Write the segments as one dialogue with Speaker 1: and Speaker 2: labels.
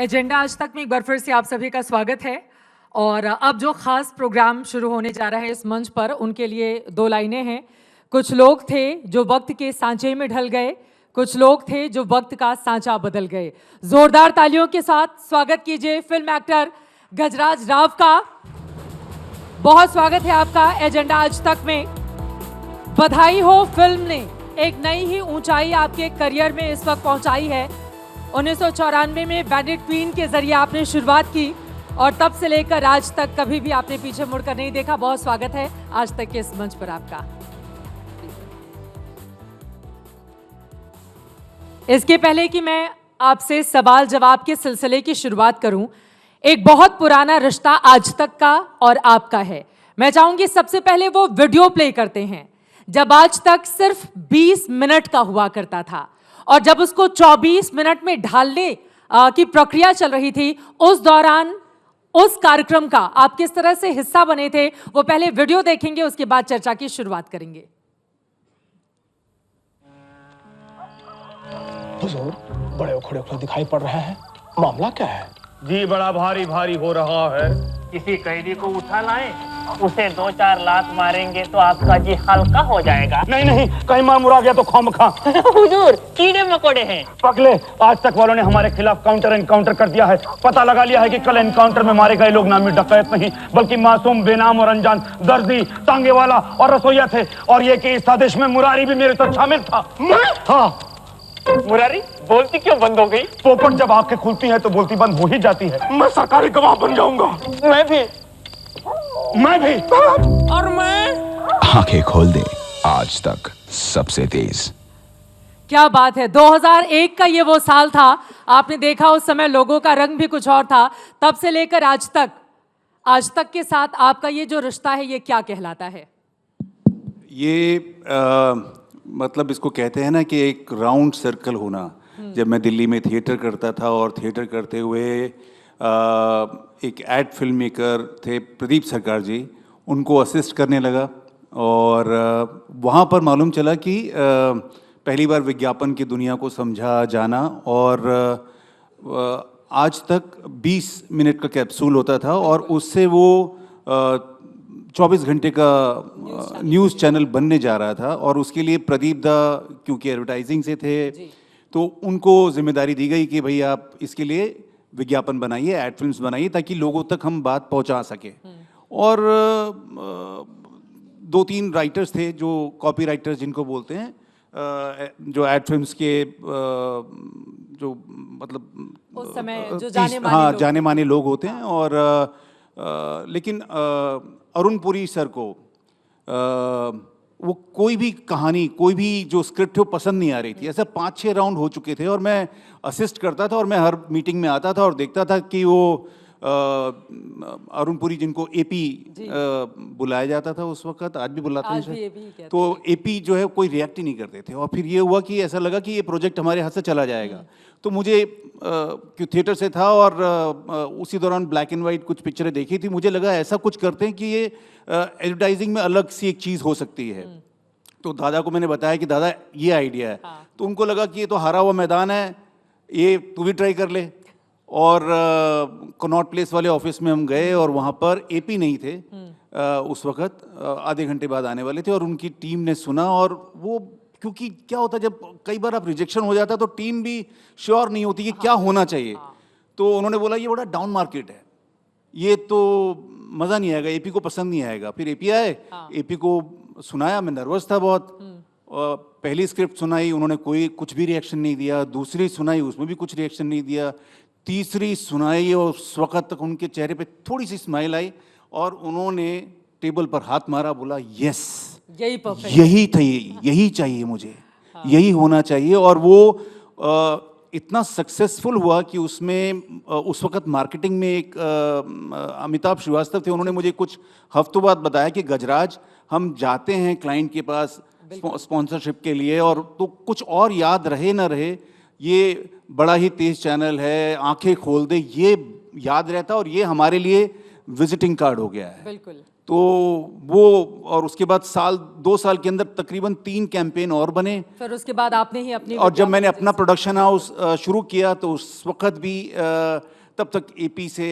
Speaker 1: Agenda आज तक में एक बार फिर से आप सभी का स्वागत है। और अब जो खास प्रोग्राम शुरू होने जा रहा है इस मंच पर, उनके लिए दो लाइनें हैं। कुछ लोग थे जो वक्त के सांचे में ढल गए, कुछ लोग थे जो वक्त का सांचा बदल गए। जोरदार तालियों के साथ स्वागत कीजिए फिल्म एक्टर गजराज राव का। बहुत स्वागत है आपका एजेंडा आज तक में। बधाई हो, फिल्म ने एक नई ही ऊंचाई आपके करियर में इस वक्त पहुंचाई है। 1994 में बैंडिट क्वीन के जरिए आपने शुरुआत की और तब से लेकर आज तक कभी भी आपने पीछे मुड़कर नहीं देखा। बहुत स्वागत है आज तक के इस मंच पर आपका। इसके पहले कि मैं आपसे सवाल जवाब के सिलसिले की शुरुआत करूं, एक बहुत पुराना रिश्ता आज तक का और आपका है। मैं चाहूंगी सबसे पहले वो वीडियो प्ले करते हैं जब आज तक सिर्फ 20 मिनट का हुआ करता था और जब उसको 24 मिनट में ढालने की प्रक्रिया चल रही थी। उस दौरान उस कार्यक्रम का आप किस तरह से हिस्सा बने थे, वो पहले वीडियो देखेंगे, उसके बाद चर्चा की शुरुआत करेंगे।
Speaker 2: हुजूर, बड़े उखड़े उखड़े दिखाई पड़ रहे हैं, मामला क्या है?
Speaker 3: जी बड़ा भारी भारी हो रहा है।
Speaker 4: किसी कैदी को उठा लाएं, उसे 2-4 लात मारेंगे तो आपका जी हल्का हो जाएगा।
Speaker 3: नहीं नहीं, कहीं मार मुरा गया तो खामखा।
Speaker 4: हुजूर, कीड़े मकोड़े हैं।
Speaker 3: पगले, आज तक वालों ने हमारे खिलाफ काउंटर एनकाउंटर कर दिया है। पता लगा लिया है कि कल एनकाउंटर में मारे गए लोग नामी डकैत नहीं बल्कि मासूम, बेनाम और अनजान दर्जी, टांगे वाला और रसोईया थे। और ये कि इस आदेश में मुरारी भी मेरे साथ शामिल था। हाँ,
Speaker 4: मुरारी बोलती क्यों बंद हो गई?
Speaker 3: पोपट जब आंखें खुलती हैं तो बोलती बंद हो ही जाती है। मैं सरकारी गवाह बन जाऊंगा।
Speaker 4: मैं भी।
Speaker 3: और मैं
Speaker 5: आंखें खोल दे, आज तक सबसे तेज।
Speaker 1: क्या बात है। 2001 का ये वो साल था, आपने देखा उस समय लोगों का रंग भी कुछ और था। तब से लेकर आज तक के साथ आपका ये जो रिश्ता है, ये क्या कहलाता है?
Speaker 6: ये मतलब इसको कहते हैं ना कि एक राउंड सर्कल होना। जब मैं दिल्ली में थिएटर करता था और थिएटर करते हुए एक एड फिल्म मेकर थे प्रदीप सरकार जी, उनको असिस्ट करने लगा और वहाँ पर मालूम चला कि पहली बार विज्ञापन की दुनिया को समझा जाना। और आज तक 20 मिनट का कैप्सूल होता था और उससे वो 24 घंटे का न्यूज़ चैनल बनने जा रहा था। और उसके लिए प्रदीप दा क्योंकि एडवर्टाइजिंग से थे तो उनको जिम्मेदारी दी गई कि भाई आप इसके लिए विज्ञापन बनाइए, एड फिल्म्स बनाइए ताकि लोगों तक हम बात पहुंचा सके। और 2-3 राइटर्स थे जो कॉपी राइटर्स जिनको बोलते हैं, जो एड फिल्म्स के जो मतलब
Speaker 1: उस समय जो
Speaker 6: जाने माने लोग होते हैं। और लेकिन अरुण पुरी सर को वो कोई भी कहानी, कोई भी जो स्क्रिप्ट है वो पसंद नहीं आ रही थी। ऐसा 5-6 राउंड हो चुके थे और मैं असिस्ट करता था और मैं हर मीटिंग में आता था और देखता था कि वो अरुण पुरी, जिनको एपी बुलाया जाता था उस वक्त, आज भी बुलाते हैं, तो एपी जो है कोई रिएक्ट ही नहीं करते थे। और फिर ये हुआ कि ऐसा लगा कि ये प्रोजेक्ट हमारे हाथ से चला जाएगा। तो मुझे क्यों थिएटर से था और उसी दौरान ब्लैक एंड वाइट कुछ पिक्चरें देखी थी, मुझे लगा ऐसा कुछ करते हैं कि ये एडवर्टाइजिंग में अलग सी एक चीज़ हो सकती है। तो दादा को मैंने बताया कि दादा ये आइडिया है। तो उनको लगा कि ये तो हारा हुआ मैदान है, ये तू भी ट्राई कर ले। और कनॉट प्लेस वाले ऑफिस में हम गए और वहाँ पर एपी नहीं थे उस वक्त, आधे घंटे बाद आने वाले थे। और उनकी टीम ने सुना और वो, क्योंकि क्या होता है जब कई बार आप रिजेक्शन हो जाता है तो टीम भी श्योर नहीं होती कि क्या होना चाहिए। तो उन्होंने बोला ये बड़ा डाउन मार्केट है, ये तो मज़ा नहीं आएगा, एपी को पसंद नहीं आएगा। फिर एपी आए, एपी को सुनाया, मैं नर्वस था बहुत। पहली स्क्रिप्ट सुनाई, उन्होंने कुछ भी रिएक्शन नहीं दिया। दूसरी सुनाई, उसमें भी कुछ रिएक्शन नहीं दिया। तीसरी सुनाई और उस वक्त तक उनके चेहरे पे थोड़ी सी स्माइल आई और उन्होंने टेबल पर हाथ मारा, बोला यस, यही परफेक्ट, यही चाहिए मुझे, यही होना चाहिए। और वो इतना सक्सेसफुल हुआ कि उसमें उस वक्त मार्केटिंग में एक अमिताभ श्रीवास्तव थे, उन्होंने मुझे कुछ हफ्तों बाद बताया कि गजराज, हम जाते हैं क्लाइंट के पास स्पॉन्सरशिप के लिए और तो कुछ और याद रहे ना रहे, ये बड़ा ही तेज चैनल है, आंखें खोल दे, ये याद रहता और ये हमारे लिए विजिटिंग कार्ड हो गया है।
Speaker 1: बिल्कुल।
Speaker 6: तो वो, और उसके बाद 2 साल के अंदर तकरीबन 3 कैंपेन और बने।
Speaker 1: फिर उसके बाद आपने ही अपनी
Speaker 6: और जब मैंने अपना प्रोडक्शन हाउस शुरू किया तो उस वक्त भी तब तक एपी से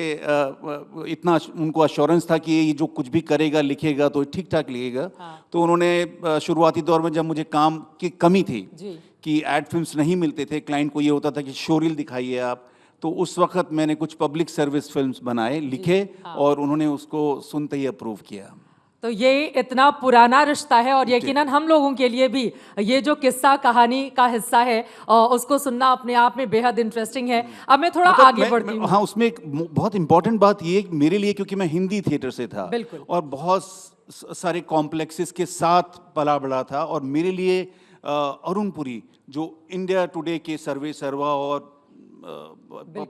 Speaker 6: इतना उनको एश्योरेंस था कि ये जो कुछ भी करेगा लिखेगा तो ठीक ठाक लिखेगा। तो उन्होंने शुरुआती दौर में जब मुझे काम की कमी थी कि एड फिल्म्स नहीं मिलते थे, क्लाइंट को ये होता था कि शोरील दिखाइए आप, तो उस वक्त मैंने कुछ पब्लिक सर्विस फिल्म्स बनाए, लिखे, और उन्होंने उसको सुनते ही अप्रूव किया।
Speaker 1: तो ये इतना पुराना रिश्ता है और यकीनन हम लोगों के लिए भी ये जो किस्सा कहानी का हिस्सा है उसको सुनना अपने आप में बेहद इंटरेस्टिंग है। अब मैं थोड़ा आगे बढ़ती हूँ।
Speaker 6: हाँ, उसमें एक बहुत इंपॉर्टेंट बात ये मेरे लिए, क्योंकि मैं हिंदी थिएटर से था और बहुत सारे कॉम्प्लेक्सेस के साथ पला बड़ा था, और मेरे लिए अरुण पुरी जो इंडिया टुडे के सर्वे सर्वा और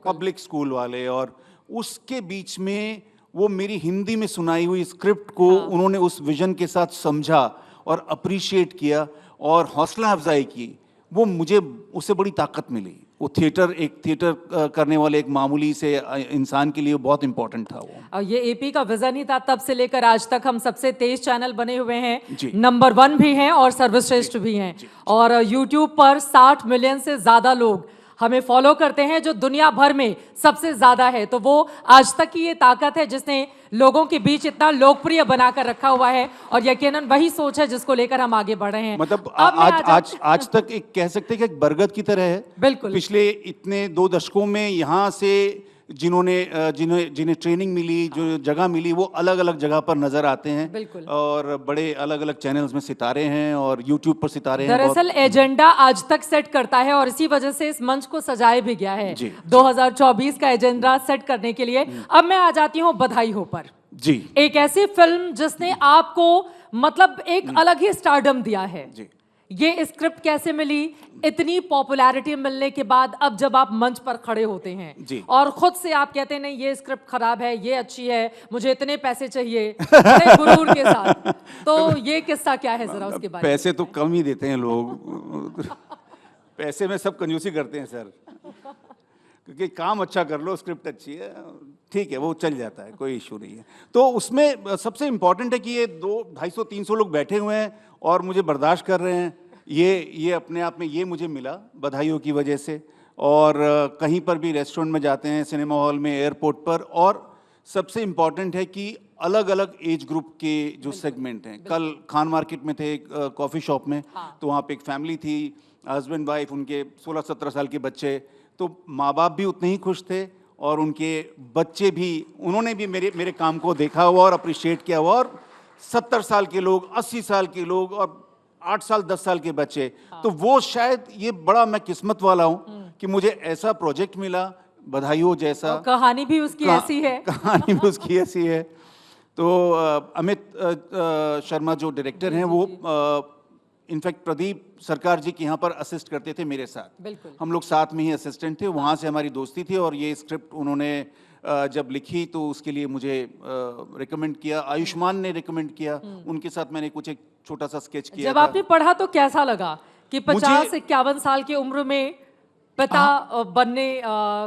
Speaker 6: पब्लिक स्कूल वाले, और उसके बीच में वो मेरी हिंदी में सुनाई हुई स्क्रिप्ट को उन्होंने उस विजन के साथ समझा और अप्रिशिएट किया और हौसला अफजाई की, वो मुझे उससे बड़ी ताकत मिली। वो थिएटर करने वाले एक मामूली से इंसान के लिए बहुत इंपॉर्टेंट था वो।
Speaker 1: और ये एपी का विजन ही था, तब से लेकर आज तक हम सबसे तेज चैनल बने हुए हैं,
Speaker 6: जी।
Speaker 1: नंबर 1 भी हैं और सर्वश्रेष्ठ भी हैं। और यूट्यूब पर 60 मिलियन से ज्यादा लोग हमें फॉलो करते हैं, जो दुनिया भर में सबसे ज्यादा है। तो वो आज तक की ये ताकत है जिसने लोगों के बीच इतना लोकप्रिय बनाकर रखा हुआ है, और यकीनन वही सोच है जिसको लेकर हम आगे बढ़ रहे हैं।
Speaker 6: मतलब आज तक एक कह सकते हैं कि एक बरगद की तरह है।
Speaker 1: बिल्कुल।
Speaker 6: पिछले इतने 2 दशकों में यहाँ से जिन्हें ट्रेनिंग मिली, जो जगह मिली, वो अलग अलग जगह पर नजर आते हैं।
Speaker 1: बिल्कुल।
Speaker 6: और बड़े अलग अलग चैनल्स में सितारे हैं और यूट्यूब पर सितारे हैं।
Speaker 1: दरअसल एजेंडा आज तक सेट करता है और इसी वजह से इस मंच को सजाया भी गया है 2024 का एजेंडा सेट करने के लिए। अब मैं आ जाती हूँ बधाई हो पर।
Speaker 6: जी।
Speaker 1: एक ऐसी फिल्म जिसने आपको मतलब एक अलग ही स्टारडम दिया है।
Speaker 6: जी।
Speaker 1: ये स्क्रिप्ट कैसे मिली? इतनी पॉपुलैरिटी मिलने के बाद अब जब आप मंच पर खड़े होते हैं और खुद से आप कहते हैं नहीं ये स्क्रिप्ट खराब है, ये अच्छी है, मुझे इतने पैसे चाहिए, बड़े गुरूर के साथ, तो ये किस्सा क्या है जरा उसके बारे में?
Speaker 6: पैसे तो कम ही देते हैं लोग पैसे में सब कंजूसी करते हैं सर, क्योंकि काम अच्छा कर लो, स्क्रिप्ट अच्छी है, ठीक है, वो चल जाता है, कोई इशू नहीं है। तो उसमें सबसे इम्पोर्टेंट है कि ये 200-250-300 लोग बैठे हुए हैं और मुझे बर्दाश्त कर रहे हैं। ये अपने आप में ये मुझे मिला बधाइयों की वजह से। और कहीं पर भी रेस्टोरेंट में जाते हैं, सिनेमा हॉल में, एयरपोर्ट पर, और सबसे इम्पॉर्टेंट है कि अलग अलग एज ग्रुप के जो सेगमेंट हैं। कल खान मार्केट में थे कॉफ़ी शॉप में, तो वहाँ पे एक फैमिली थी, हस्बैंड वाइफ, उनके 16-17 साल के बच्चे, तो माँ बाप भी उतने ही खुश थे और उनके बच्चे भी, उन्होंने भी मेरे काम को देखा हुआ और अप्रिशिएट किया हुआ। और 70 साल के लोग, 80 साल के लोग और 8 साल 10 साल के बच्चे, तो वो शायद ये बड़ा मैं किस्मत वाला हूँ कि मुझे ऐसा प्रोजेक्ट मिला, बधाइयों जैसा।
Speaker 1: कहानी भी उसकी ऐसी है।
Speaker 6: कहानी भी उसकी ऐसी है। तो अमित शर्मा जो डायरेक्टर हैं, वो इनफैक्ट प्रदीप सरकार जी के यहाँ पर असिस्ट करते थे मेरे साथ।
Speaker 1: बिल्कुल।
Speaker 6: हम लोग साथ में ही असिस्टेंट थे, वहाँ से हमारी दोस्ती थी। और ये स्क्रिप्ट उन्होंने जब लिखी तो उसके लिए मुझे रिकमेंड किया, आयुष्मान ने रिकमेंड किया, उनके साथ मैंने कुछ एक छोटा सा स्केच किया।
Speaker 1: जब आपने पढ़ा तो कैसा लगा कि 50-51 साल की उम्र में पिता बनने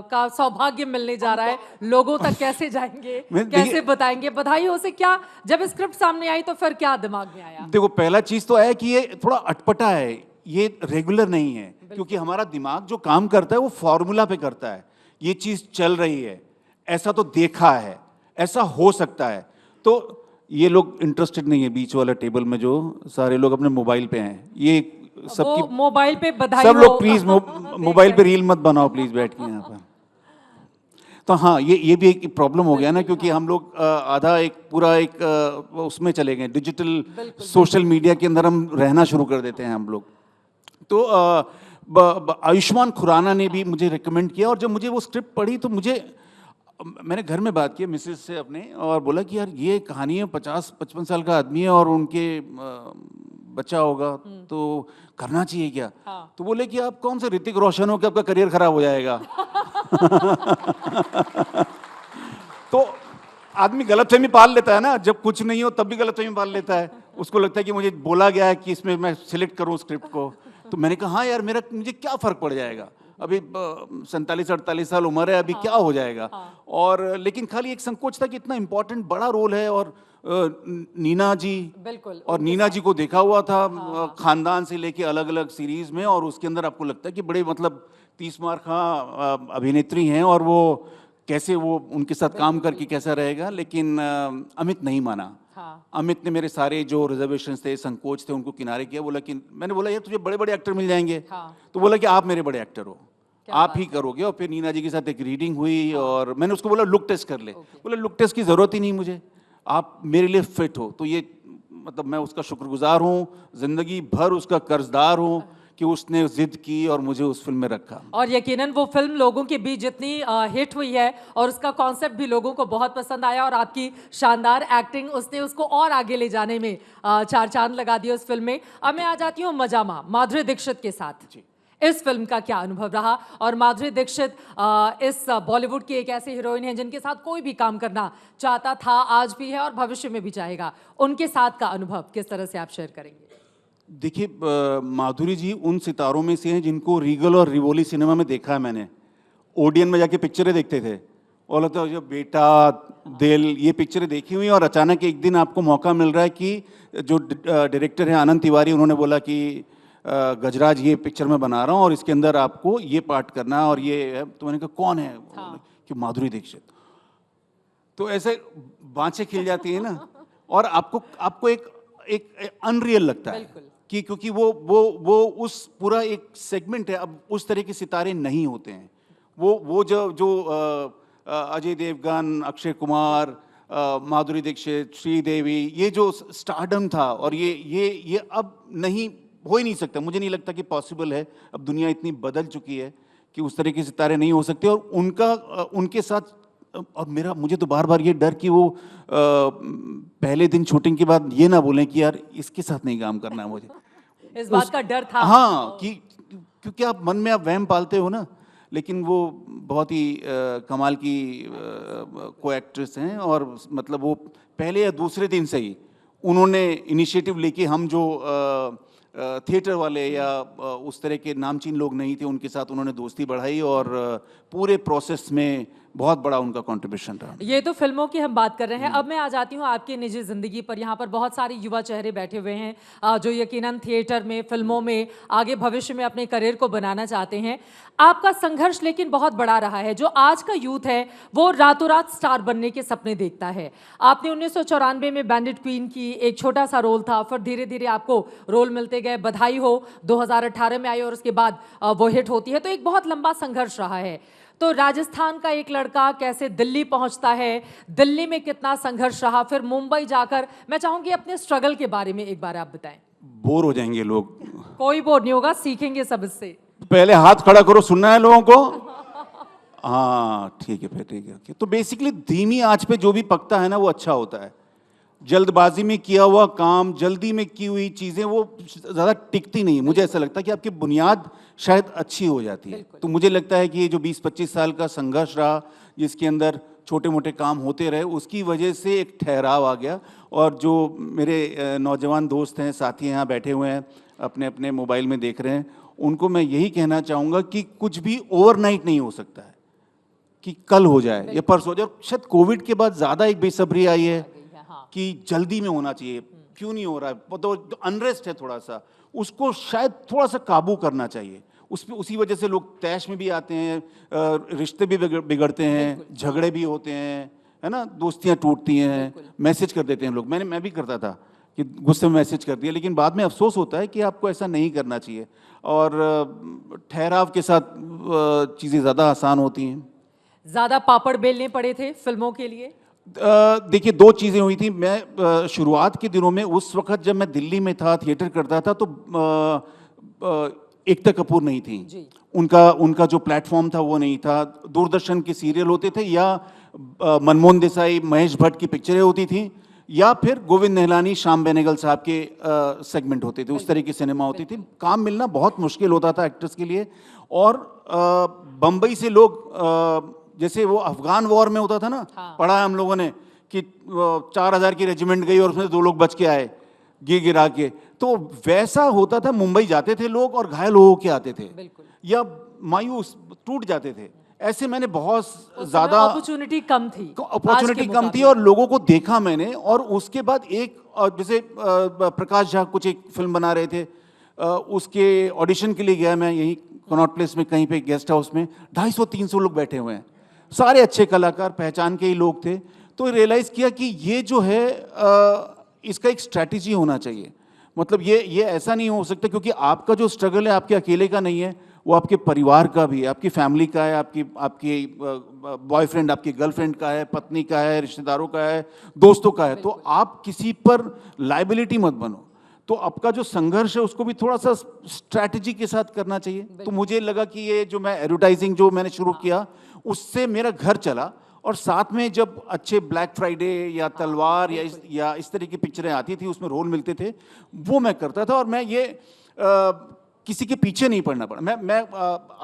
Speaker 1: का सौभाग्य मिलने जा रहा है, लोगों तक कैसे जाएंगे, कैसे बताएंगे? बधाइयों से क्या, जब स्क्रिप्ट सामने आई तो फिर क्या दिमाग में आया?
Speaker 6: देखो, पहला चीज तो है कि ये थोड़ा अटपटा है, ये रेगुलर नहीं है, क्योंकि हमारा दिमाग जो काम करता है वो फॉर्मूला पे करता है। ये चीज चल रही है, ऐसा तो देखा है, ऐसा हो सकता है। तो ये लोग इंटरेस्टेड नहीं है, बीच वाला टेबल में जो सारे लोग अपने मोबाइल पे हैं, ये सबकी
Speaker 1: मोबाइल पे बधाई
Speaker 6: सब लोग प्लीज मोबाइल पे रील मत बनाओ प्लीज बैठ के यहाँ पर। तो हाँ, ये भी एक प्रॉब्लम हो गया ना, क्योंकि हम लोग आधा एक पूरा एक उसमें चले गए, डिजिटल सोशल मीडिया के अंदर हम रहना शुरू कर देते हैं हम लोग। तो आयुष्मान खुराना ने भी मुझे रिकमेंड किया, और जब मुझे वो स्क्रिप्ट पढ़ी तो मैंने घर में बात की मिसेस से अपने, और बोला कि यार ये कहानी है, 50-55 साल का आदमी है और उनके बच्चा होगा, तो करना चाहिए क्या? तो बोले कि आप कौन से ऋतिक रोशन हो कि आपका करियर खराब हो जाएगा तो आदमी गलतफहमी पाल लेता है ना, जब कुछ नहीं हो तब भी गलतफहमी पाल लेता है। उसको लगता है कि मुझे बोला गया है कि इसमें मैं सिलेक्ट करूं स्क्रिप्ट को, तो मैंने कहा हाँ यार, मुझे क्या फर्क पड़ जाएगा, अभी 47-48 साल उम्र है, अभी क्या हो जाएगा। और लेकिन खाली एक संकोच था कि इतना इम्पोर्टेंट बड़ा रोल है, और नीना जी,
Speaker 1: बिल्कुल,
Speaker 6: और नीना जी को देखा हुआ था खानदान से लेके अलग अलग सीरीज में, और उसके अंदर आपको लगता है कि बड़े मतलब 30 मार खां अभिनेत्री हैं, और वो कैसे वो उनके साथ काम करके कैसा रहेगा। लेकिन अमित नहीं माना। अमित ने मेरे सारे जो रिजर्वेशंस थे, संकोच थे, उनको किनारे किया। बोला कि मैंने बोला यार तुझे बड़े बड़े एक्टर मिल जाएंगे, तो बोला कि आप मेरे बड़े एक्टर हो, आप ही करोगे। और फिर नीना जी के साथ एक रीडिंग हुई, और मैंने उसको बोला लुक टेस्ट कर ले। बोला लुक टेस्ट की जरूरत ही नहीं मुझे, आप मेरे लिए फिट हो। तो ये मतलब मैं उसका शुक्रगुजार हूँ, जिंदगी भर उसका कर्जदार हूँ कि उसने जिद की और मुझे उस फिल्म में रखा।
Speaker 1: और यकीनन वो फिल्म लोगों के बीच जितनी हिट हुई है, और उसका कॉन्सेप्ट भी लोगों को बहुत पसंद आया, और आपकी शानदार एक्टिंग उसने उसको और आगे ले जाने में चार चांद लगा दिए उस फिल्म में। अब मैं आ जाती हूँ मजामा, माधुरी दीक्षित के साथ। इस फिल्म का क्या अनुभव रहा? और माधुरी दीक्षित इस बॉलीवुड की एक ऐसी हीरोइन है जिनके साथ कोई भी काम करना चाहता था, आज भी है और भविष्य में भी चाहेगा। उनके साथ का अनुभव किस तरह से आप शेयर करेंगे?
Speaker 6: देखिए, माधुरी जी उन सितारों में से हैं जिनको रीगल और रिवोली सिनेमा में देखा है मैंने। ओडियन में जाके पिक्चरें देखते थे, और लगता है बेटा दिल, ये पिक्चरें देखी हुई, और अचानक एक दिन आपको मौका मिल रहा है कि जो डायरेक्टर हैं आनंद तिवारी, उन्होंने बोला कि गजराज ये पिक्चर मैं बना रहा हूँ और इसके अंदर आपको ये पार्ट करना है, और ये है। तो मैंने कहा कौन है? कि माधुरी दीक्षित। तो ऐसे बाँछें खिल जाती है ना, और आपको एक अनरियल लगता है कि क्योंकि वो उस पूरा एक सेगमेंट है। अब उस तरह के सितारे नहीं होते हैं। वो जो अजय देवगन, अक्षय कुमार, माधुरी दीक्षित, श्रीदेवी, ये जो स्टारडम था, और ये अब नहीं, हो ही नहीं सकता। मुझे नहीं लगता कि पॉसिबल है। अब दुनिया इतनी बदल चुकी है कि उस तरह के सितारे नहीं हो सकते। और उनके साथ, और मुझे तो बार बार ये डर कि वो पहले दिन शूटिंग के बाद ये ना बोलें कि यार इसके साथ नहीं काम करना है मुझे।
Speaker 1: इस बात का डर था।
Speaker 6: हाँ, कि क्योंकि आप मन में आप वहम पालते हो ना। लेकिन वो बहुत ही कमाल की को एक्ट्रेस हैं, और मतलब वो पहले या दूसरे दिन से ही उन्होंने इनिशिएटिव लेके, हम जो थिएटर वाले या उस तरह के नामचीन लोग नहीं थे, उनके साथ उन्होंने दोस्ती बढ़ाई, और पूरे प्रोसेस में बहुत बड़ा उनका कंट्रीब्यूशन रहा।
Speaker 1: ये तो फिल्मों की हम बात कर रहे हैं। अब मैं आ जाती हूँ आपकी निजी जिंदगी पर। यहाँ पर बहुत सारे युवा चेहरे बैठे हुए हैं जो यकीनन थिएटर में, फिल्मों में आगे भविष्य में अपने करियर को बनाना चाहते हैं। आपका संघर्ष लेकिन बहुत बड़ा रहा है। जो आज का यूथ है वो रातों रात स्टार बनने के सपने देखता है। आपने 1994 में बैंडिट क्वीन की एक छोटा सा रोल था, फिर धीरे धीरे आपको रोल मिलते गए। बधाई हो 2018 में आई, और उसके बाद वो हिट होती है। तो एक बहुत लंबा संघर्ष रहा है। तो राजस्थान का एक लड़का कैसे दिल्ली पहुंचता है, दिल्ली में कितना संघर्ष रहा, फिर मुंबई जाकर, मैं चाहूंगी अपने स्ट्रगल के बारे में एक बार आप बताएं।
Speaker 6: बोर हो जाएंगे लोग।
Speaker 1: कोई बोर नहीं होगा, सीखेंगे सब इससे।
Speaker 6: पहले हाथ खड़ा करो, सुनना है लोगों को? हाँ ठीक है, फिर ठीक है। तो बेसिकली धीमी आंच पे जो भी पकता है ना, वो अच्छा होता है। जल्दबाजी में किया हुआ काम, जल्दी में की हुई चीजें, वो ज्यादा टिकती नहीं। मुझे ऐसा लगता है कि आपकी बुनियाद शायद अच्छी हो जाती है। तो मुझे लगता है कि ये जो 20-25 साल का संघर्ष रहा, जिसके अंदर छोटे मोटे काम होते रहे, उसकी वजह से एक ठहराव आ गया। और जो मेरे नौजवान दोस्त हैं, साथी यहाँ बैठे हुए हैं, अपने अपने मोबाइल में देख रहे हैं, उनको मैं यही कहना चाहूँगा कि कुछ भी ओवरनाइट नहीं हो सकता है कि कल हो जाए या परसों हो जाए। शायद कोविड के बाद ज़्यादा एक बेसब्री आई है कि जल्दी में होना चाहिए, क्यों नहीं हो रहा है। तो अनरेस्ट है थोड़ा सा, उसको शायद थोड़ा सा काबू करना चाहिए। उसी वजह से लोग तैश में भी आते हैं, रिश्ते भी बिगड़ते हैं, झगड़े भी होते हैं, है ना, दोस्तियां टूटती हैं, मैसेज कर देते हैं लोग। मैं भी करता था कि गुस्से में मैसेज कर दिया, लेकिन बाद में अफसोस होता है कि आपको ऐसा नहीं करना चाहिए। और ठहराव के साथ चीज़ें ज़्यादा आसान होती हैं।
Speaker 1: ज़्यादा पापड़ बेलने पड़े थे फिल्मों के लिए?
Speaker 6: देखिए, दो चीज़ें हुई थी। मैं शुरुआत के दिनों में, उस वक्त जब मैं दिल्ली में था, थिएटर करता था, तो एकता कपूर नहीं थी। उनका जो प्लेटफॉर्म था वो नहीं था। दूरदर्शन के सीरियल होते थे, या मनमोहन देसाई, महेश भट्ट की पिक्चरें होती थी, या फिर गोविंद निहलानी, श्याम बेनेगल साहब के सेगमेंट होते थे। उस तरह की सिनेमा होती थी। काम मिलना बहुत मुश्किल होता था एक्टर्स के लिए। और बम्बई से लोग, जैसे वो अफगान वॉर में होता था ना, पढ़ा है हम लोगों ने कि 4000 की रेजिमेंट गई और उसमें 2 लोग बच के आए गिरा के। तो वैसा होता था। मुंबई जाते थे लोग और घायल हो के आते थे। या मायूस टूट जाते थे। ऐसे मैंने बहुत
Speaker 1: उस समय
Speaker 6: ज़्यादा
Speaker 1: अपॉर्चुनिटी कम थी,
Speaker 6: अपॉर्चुनिटी
Speaker 1: आज के
Speaker 6: कम थी, और लोगों को देखा मैंने। और उसके बाद एक जैसे प्रकाश झा कुछ एक फिल्म बना रहे थे, उसके ऑडिशन के लिए गया मैं, यही कनॉट प्लेस में कहीं पे गेस्ट हाउस में, 250-300 लोग बैठे हुए हैं, सारे अच्छे कलाकार, पहचान के ही लोग थे। तो रियलाइज़ किया कि ये जो है इसका एक स्ट्रैटेजी होना चाहिए। मतलब ये ऐसा नहीं हो सकता, क्योंकि आपका जो स्ट्रगल है आपके अकेले का नहीं है, वो आपके परिवार का भी है, आपकी फैमिली का है, आपकी बॉयफ्रेंड, आपकी गर्लफ्रेंड का है, पत्नी का है, रिश्तेदारों का है, दोस्तों का है। तो आप किसी पर लाइबिलिटी मत बनो। तो आपका जो संघर्ष है उसको भी थोड़ा सा स्ट्रैटेजी के साथ करना चाहिए। तो मुझे लगा कि ये जो मैं एडवर्टाइजिंग जो मैंने शुरू किया, उससे मेरा घर चला। और साथ में जब अच्छे ब्लैक फ्राइडे या तलवार या इस तरह की पिक्चरें आती थी, उसमें रोल मिलते थे, वो मैं करता था। और मैं ये किसी के पीछे नहीं पड़ना पड़ा। मैं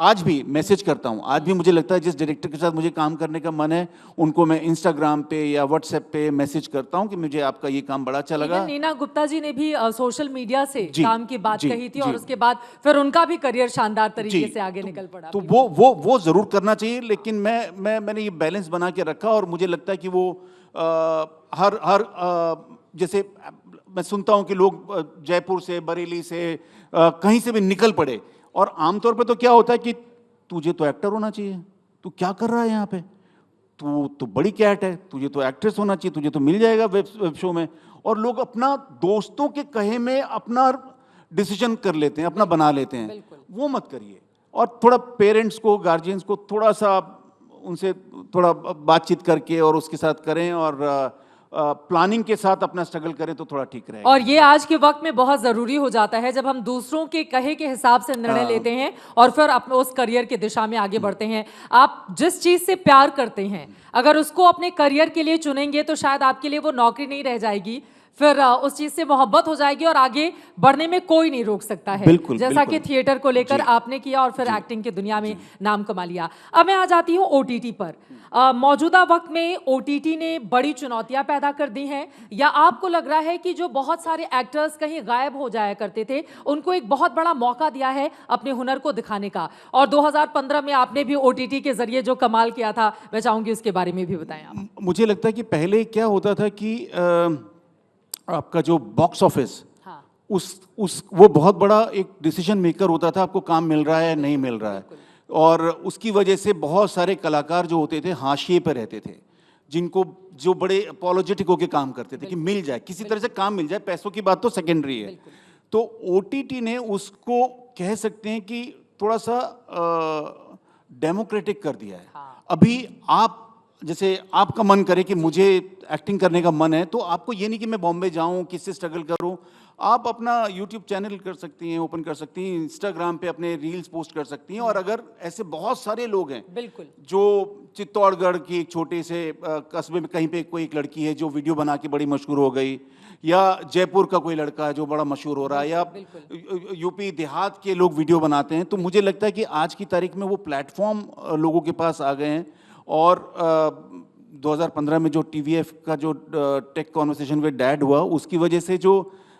Speaker 6: आज भी मैसेज करता हूँ। आज भी मुझे लगता है जिस डायरेक्टर के साथ मुझे काम करने का मन है, उनको मैं इंस्टाग्राम पे या व्हाट्सएप पे मैसेज करता हूँ कि मुझे आपका ये काम बड़ा अच्छा लगा।
Speaker 1: नीना गुप्ता जी ने भी सोशल मीडिया से काम की बात कही थी, और
Speaker 6: जी।
Speaker 1: उसके बाद फिर उनका भी करियर शानदार तरीके से आगे निकल पड़ा।
Speaker 6: तो वो जरूर करना चाहिए। लेकिन मैंने ये बैलेंस बना के रखा, और मुझे लगता है कि वो जैसे मैं सुनता हूं कि लोग जयपुर से, बरेली से, कहीं से भी निकल पड़े, और आमतौर पे तो क्या होता है कि तुझे तो एक्टर होना चाहिए, तू क्या कर रहा है यहाँ पे, तू तो बड़ी कैट है, तुझे तो एक्ट्रेस होना चाहिए, तुझे तो मिल जाएगा वेब शो में। और लोग अपना दोस्तों के कहे में अपना डिसीजन कर लेते हैं, अपना बना लेते हैं। वो मत करिए। और थोड़ा पेरेंट्स को, गार्जियंस को थोड़ा सा उनसे थोड़ा बातचीत करके और उसके साथ करें, और प्लानिंग के साथ अपना स्ट्रगल करें तो थोड़ा ठीक रहेगा।
Speaker 1: और ये आज के वक्त में बहुत जरूरी हो जाता है, जब हम दूसरों के कहे के हिसाब से निर्णय लेते हैं और फिर अपने उस करियर की दिशा में आगे बढ़ते हैं। आप जिस चीज से प्यार करते हैं, अगर उसको अपने करियर के लिए चुनेंगे, तो शायद आपके लिए वो नौकरी नहीं रह जाएगी, फिर उस चीज से मोहब्बत हो जाएगी, और आगे बढ़ने में कोई नहीं रोक सकता है।
Speaker 6: बिल्कुल,
Speaker 1: जैसा
Speaker 6: बिल्कुल।
Speaker 1: कि थिएटर को लेकर आपने किया, और फिर एक्टिंग की दुनिया में नाम कमा लिया। अब मैं आ जाती हूँ ओटीटी पर। मौजूदा वक्त में ओटीटी ने बड़ी चुनौतियां पैदा कर दी हैं, या आपको लग रहा है कि जो बहुत सारे एक्टर्स कहीं गायब हो जाया करते थे, उनको एक बहुत बड़ा मौका दिया है अपने हुनर को दिखाने का? और 2015 में आपने भी ओटीटी के जरिए जो कमाल किया था, मैं चाहूंगी उसके बारे में भी बताएं आप।
Speaker 6: मुझे लगता है कि पहले क्या होता था कि आपका जो बॉक्स ऑफिस, वो बहुत बड़ा एक डिसीजन मेकर होता था, आपको काम मिल रहा है नहीं मिल रहा है। और उसकी वजह से बहुत सारे कलाकार जो होते थे हाशिए पर रहते थे, जिनको जो बड़े अपोलोजेटिक होकर काम करते थे कि मिल जाए, किसी तरह से काम मिल जाए, पैसों की बात तो सेकेंडरी है। तो ओटीटी ने उसको कह सकते हैं कि थोड़ा सा डेमोक्रेटिक कर दिया है। अभी आप जैसे आपका मन करे कि मुझे एक्टिंग करने का मन है, तो आपको ये नहीं कि मैं बॉम्बे जाऊं, किससे स्ट्रगल करूं, आप अपना यूट्यूब चैनल कर सकती हैं, ओपन कर सकती हैं, इंस्टाग्राम पे अपने रील्स पोस्ट कर सकती हैं। और अगर ऐसे बहुत सारे लोग हैं
Speaker 1: बिल्कुल,
Speaker 6: जो चित्तौड़गढ़ की एक छोटे से कस्बे में कहीं पे कोई एक लड़की है जो वीडियो बना के बड़ी मशहूर हो गई, या जयपुर का कोई लड़का है जो बड़ा मशहूर हो रहा है, या यूपी देहात के लोग वीडियो बनाते हैं। तो मुझे लगता है कि आज की तारीख में वो प्लेटफॉर्म लोगों के पास आ गए हैं। और 2015 में जो टीवीएफ का जो टेक कॉन्वर्सेशन विद डैड हुआ, उसकी वजह से जो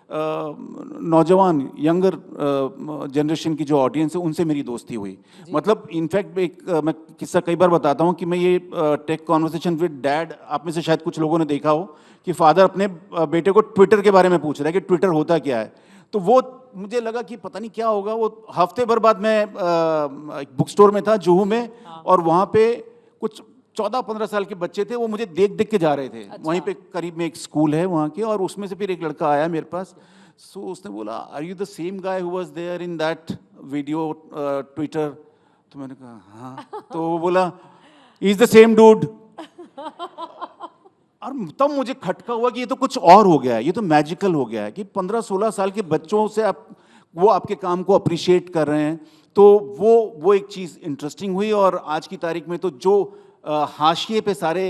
Speaker 6: नौजवान यंगर जनरेशन की जो ऑडियंस है, उनसे मेरी दोस्ती हुई। मतलब इनफैक्ट मैं किस्सा कई बार बताता हूँ कि मैं ये टेक कॉन्वर्सेशन विद डैड, आप में से शायद कुछ लोगों ने देखा हो कि फादर अपने बेटे को ट्विटर के बारे में पूछ रहा है कि ट्विटर होता क्या है। तो वो मुझे लगा कि पता नहीं क्या होगा। वो हफ्ते भर बाद मैं एक बुक स्टोर में था जुहू में, और वहाँ पे कुछ 14-15 साल के बच्चे थे, वो मुझे देख देख के जा रहे थे। वहीं पे करीब में एक स्कूल है वहाँ के, और उसमें से फिर एक लड़का आया मेरे पास। सो उसने बोला, are you the same guy who was there in that video Twitter? तो मैंने कहा हाँ। तो वो बोला, he is the same dude. और तब मुझे खटका हुआ कि ये तो कुछ और हो गया है, ये तो मैजिकल हो गया है कि 15-16 साल के बच्चों से वो आपके काम को अप्रिशिएट कर रहे हैं। तो वो एक चीज़ इंटरेस्टिंग हुई। और आज की तारीख में तो जो हाशिए पे सारे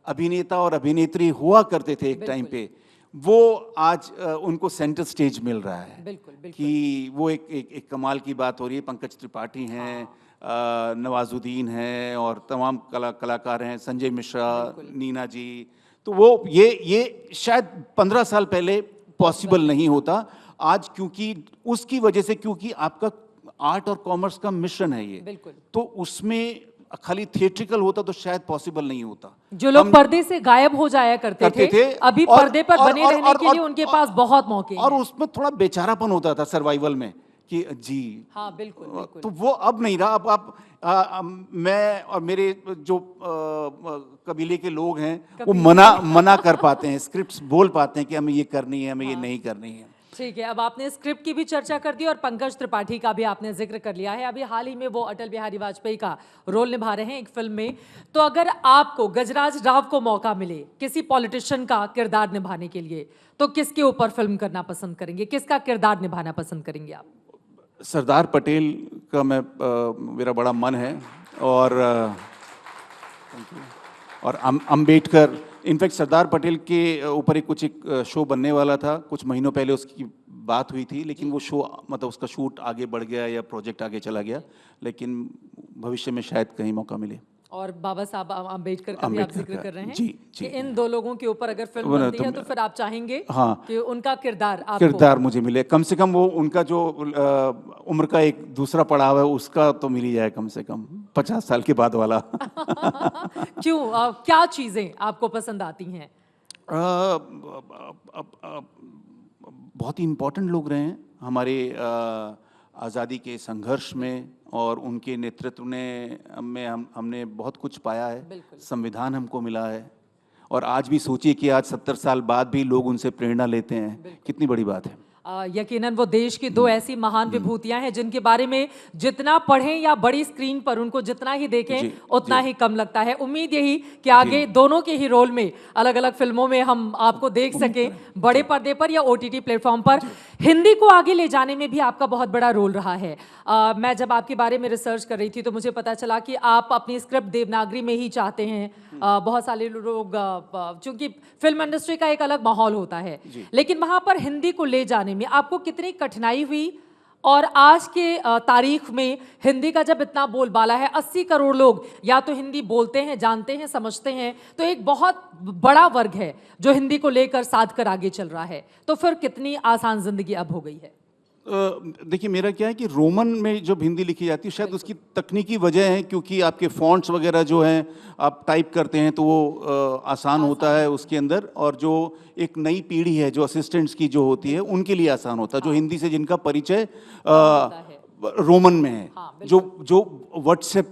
Speaker 6: अभिनेता और अभिनेत्री हुआ करते थे एक टाइम पे, वो आज उनको सेंटर स्टेज मिल रहा है। बिल्कुल। कि वो एक कमाल की बात हो रही है। पंकज त्रिपाठी हैं, नवाजुद्दीन हैं, और तमाम कलाकार हैं, संजय मिश्रा, नीना जी। तो वो ये शायद 15 साल पहले पॉसिबल नहीं होता। आज क्योंकि उसकी वजह से, क्योंकि आर्ट और कॉमर्स का मिश्रण है ये।
Speaker 1: बिल्कुल।
Speaker 6: तो उसमें खाली थिएट्रिकल होता तो शायद पॉसिबल नहीं होता।
Speaker 1: जो लोग पर्दे से गायब हो जाया करते थे, अभी पर्दे पर बने रहने के लिए उनके पास बहुत मौके हैं।
Speaker 6: और उसमें थोड़ा बेचारापन होता था सर्वाइवल में कि जी।
Speaker 1: हाँ बिल्कुल बिल्कुल।
Speaker 6: तो वो अब नहीं रहा। अब मैं और मेरे जो कबीले के लोग हैं वो मना कर पाते हैं, स्क्रिप्ट्स बोल पाते हैं कि हमें ये करनी है, हमें ये नहीं करनी है।
Speaker 1: ठीक है, अब आपने स्क्रिप्ट की भी चर्चा कर दी और पंकज त्रिपाठी का भी आपने जिक्र कर लिया है। अभी हाल ही में वो अटल बिहारी वाजपेयी का रोल निभा रहे हैं एक फिल्म में। तो अगर आपको गजराज राव को मौका मिले किसी पॉलिटिशियन का किरदार निभाने के लिए, तो किसके ऊपर फिल्म करना पसंद करेंगे, किसका किरदार निभाना पसंद करेंगे आप?
Speaker 6: सरदार पटेल का मेरा बड़ा मन है। और अंबेडकर, इनफैक्ट सरदार पटेल के ऊपर एक शो बनने वाला था, कुछ महीनों पहले उसकी बात हुई थी, लेकिन वो शो मतलब उसका शूट आगे बढ़ गया या प्रोजेक्ट आगे चला गया, लेकिन भविष्य में शायद कहीं मौका मिले।
Speaker 1: और बाबा साहब अम्बेडकर का भी आप जिक्र कर रहे हैं
Speaker 6: जी,
Speaker 1: कि इन दो लोगों के ऊपर अगर फिल्म बनती है तो फिर आप चाहेंगे कि उनका किरदार
Speaker 6: मुझे मिले। कम से कम वो उनका जो उम्र का एक दूसरा पड़ाव है उसका तो मिल ही जाए, कम से कम 50 साल के बाद वाला।
Speaker 1: क्यों, क्या चीजें आपको पसंद आती हैं?
Speaker 6: बहुत ही इम्पोर्टेंट लोग रहे हैं हमारे आज़ादी के संघर्ष में, और उनके नेतृत्व में हमने बहुत कुछ पाया है। संविधान हमको मिला है, और आज भी सोचिए कि आज 70 साल बाद भी लोग उनसे प्रेरणा लेते हैं, कितनी बड़ी बात है।
Speaker 1: यकीनन वो देश की दो ऐसी महान विभूतियां हैं जिनके बारे में जितना पढ़ें या बड़ी स्क्रीन पर उनको जितना ही देखें उतना ही कम लगता है। उम्मीद यही कि आगे दोनों के ही रोल में अलग अलग फिल्मों में हम आपको देख सकें, बड़े पर्दे पर या OTT प्लेटफॉर्म पर। हिंदी को आगे ले जाने में भी आपका बहुत बड़ा रोल रहा है। मैं जब आपके बारे में रिसर्च कर रही थी तो मुझे पता चला कि आप अपनी स्क्रिप्ट देवनागरी में ही चाहते हैं। बहुत सारे लोग, चूंकि फिल्म इंडस्ट्री का एक अलग माहौल होता है, लेकिन वहां पर हिंदी को ले जाने में आपको कितनी कठिनाई हुई? और आज के तारीख में हिंदी का जब इतना बोलबाला है, 80 करोड़ लोग या तो हिंदी बोलते हैं, जानते हैं, समझते हैं, तो एक बहुत बड़ा वर्ग है जो हिंदी को लेकर साध कर आगे चल रहा है। तो फिर कितनी आसान जिंदगी अब हो गई है?
Speaker 6: देखिए, मेरा क्या है कि रोमन में जब हिंदी लिखी जाती है, शायद उसकी तकनीकी वजह है, क्योंकि आपके फॉन्ट्स वगैरह जो हैं आप टाइप करते हैं तो वो आसान होता है उसके अंदर, और जो एक नई पीढ़ी है जो असिस्टेंट्स की जो होती है उनके लिए आसान होता है, जो हिंदी से जिनका परिचय रोमन में है। जो व्हाट्सएप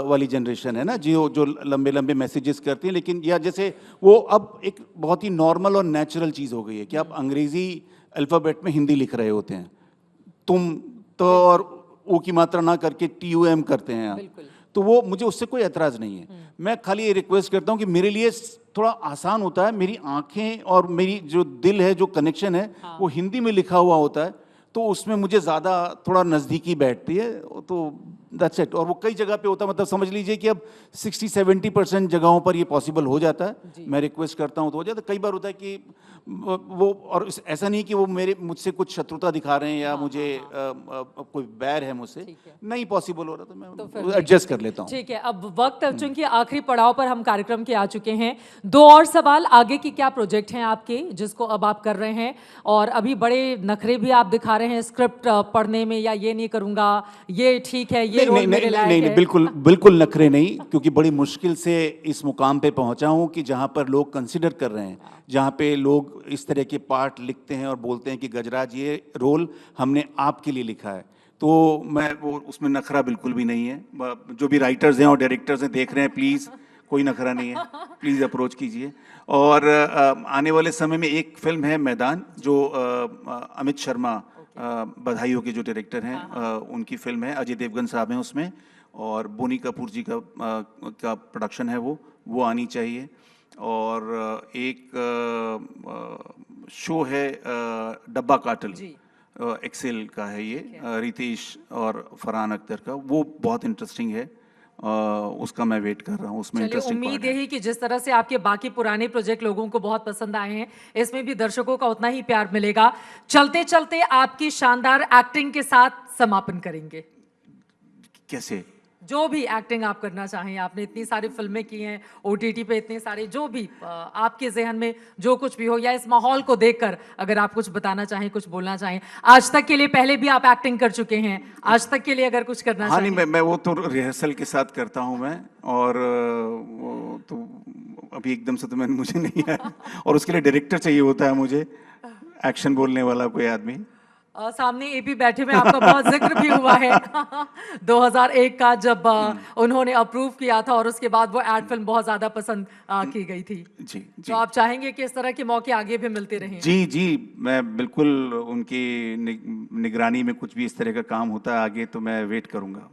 Speaker 6: वाली जनरेशन है ना, जो लंबे लंबे मैसेजेस करती है, लेकिन या जैसे वो अब एक बहुत ही नॉर्मल और नेचुरल चीज़ हो गई है कि आप अंग्रेजी अल्फ़ाबेट में हिंदी लिख रहे होते हैं, तुम तो, और ओ की मात्रा ना करके TUM करते हैं आप। तो वो, मुझे उससे कोई एतराज़ नहीं है। मैं खाली ये रिक्वेस्ट करता हूँ कि मेरे लिए थोड़ा आसान होता है, मेरी आंखें और मेरी जो दिल है, जो कनेक्शन है, वो हिंदी में लिखा हुआ होता है, तो उसमें मुझे ज़्यादा थोड़ा नज़दीकी बैठती है। तो दैट्स इट। और वो कई जगह पे होता है, मतलब समझ लीजिए कि अब 60-70% जगहों पर ये पॉसिबल हो जाता है। मैं रिक्वेस्ट करता हूँ तो हो जाता है। कई बार होता है कि वो, और ऐसा नहीं कि वो मुझसे कुछ शत्रुता दिखा रहे हैं या मुझे कोई बैर है मुझसे, नहीं पॉसिबल हो रहा तो मैं एडजस्ट कर लेता हूँ।
Speaker 1: ठीक है, अब वक्त चूंकि आखिरी पड़ाव पर हम कार्यक्रम के आ चुके हैं, 2 और सवाल। आगे की क्या प्रोजेक्ट हैं आपके जिसको अब आप कर रहे हैं? और अभी बड़े नखरे भी आप दिखा रहे हैं स्क्रिप्ट पढ़ने में, या ये नहीं करूंगा, ये ठीक है, ये रोल मेरे लायक है।
Speaker 6: बिल्कुल नखरे नहीं, क्योंकि बड़ी मुश्किल से इस मुकाम पे पहुंचा हूं कि जहां पर लोग कंसिडर कर रहे हैं, जहां पे लोग इस तरह के पार्ट लिखते हैं और बोलते हैं कि गजराज ये रोल हमने आपके लिए लिखा है। तो मैं वो, उसमें नखरा बिल्कुल भी नहीं है। जो भी राइटर्स हैं और डायरेक्टर्स हैं देख रहे हैं, प्लीज़ कोई नखरा नहीं है, प्लीज़ अप्रोच कीजिए। और आने वाले समय में एक फिल्म है मैदान, जो अमित शर्मा बधाइयों के जो डायरेक्टर हैं, उनकी फिल्म है। अजय देवगन साहब हैं उसमें, और बोनी कपूर जी का प्रोडक्शन है, वो आनी चाहिए। और एक शो है डब्बा काटल, एक्सेल का है ये, रितेश और फरहान अख्तर का, वो बहुत इंटरेस्टिंग है। उसका मैं वेट कर रहा हूँ, उसमें इंटरेस्टिंग
Speaker 1: उम्मीद यही कि जिस तरह से आपके बाकी पुराने प्रोजेक्ट लोगों को बहुत पसंद आए हैं, इसमें भी दर्शकों का उतना ही प्यार मिलेगा। चलते चलते आपकी शानदार एक्टिंग के साथ समापन करेंगे।
Speaker 6: कैसे?
Speaker 1: जो भी एक्टिंग आप करना चाहें, आपने इतनी सारी फिल्में की हैं, ओटीटी पे इतने सारे, जो भी आपके जहन में जो कुछ भी हो, या इस माहौल को देखकर अगर आप कुछ बताना चाहें, कुछ बोलना चाहें, आज तक के लिए, पहले भी आप एक्टिंग कर चुके हैं, आज तक के लिए अगर कुछ करना
Speaker 6: हाँ
Speaker 1: चाहें।
Speaker 6: नहीं, मैं वो तो रिहर्सल के साथ करता हूँ मैं, और वो तो अभी एकदम से तो मुझे नहीं आया, और उसके लिए डायरेक्टर चाहिए होता है मुझे, एक्शन बोलने वाला कोई आदमी।
Speaker 1: सामने एपी बैठे में आपका बहुत जिक्र भी हुआ है 2001 का, जब उन्होंने अप्रूव किया था और उसके बाद वो एड फिल्म बहुत ज्यादा पसंद की गई थी।
Speaker 6: जी जी
Speaker 1: तो आप चाहेंगे कि इस तरह के मौके आगे भी मिलते रहें?
Speaker 6: जी जी, मैं बिल्कुल उनकी निगरानी में कुछ भी इस तरह का काम होता है आगे, तो मैं वेट करूंगा।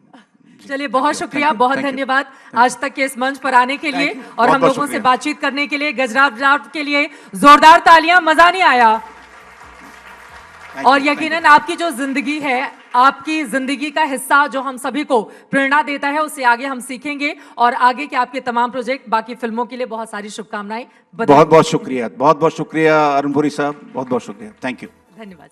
Speaker 1: चलिए, बहुत शुक्रिया, बहुत धन्यवाद आज तक के इस मंच पर आने के लिए और हम लोगों से बातचीत करने के लिए। गजराज के लिए जोरदार तालियां। मजा नहीं आया? और यकीनन आपकी जो जिंदगी है, आपकी जिंदगी का हिस्सा जो हम सभी को प्रेरणा देता है, उससे आगे हम सीखेंगे, और आगे के आपके तमाम प्रोजेक्ट, बाकी फिल्मों के लिए बहुत सारी शुभकामनाएं।
Speaker 6: बहुत बहुत शुक्रिया, बहुत बहुत शुक्रिया अरुणपुरी साहब, बहुत बहुत शुक्रिया, थैंक यू।
Speaker 1: धन्यवाद।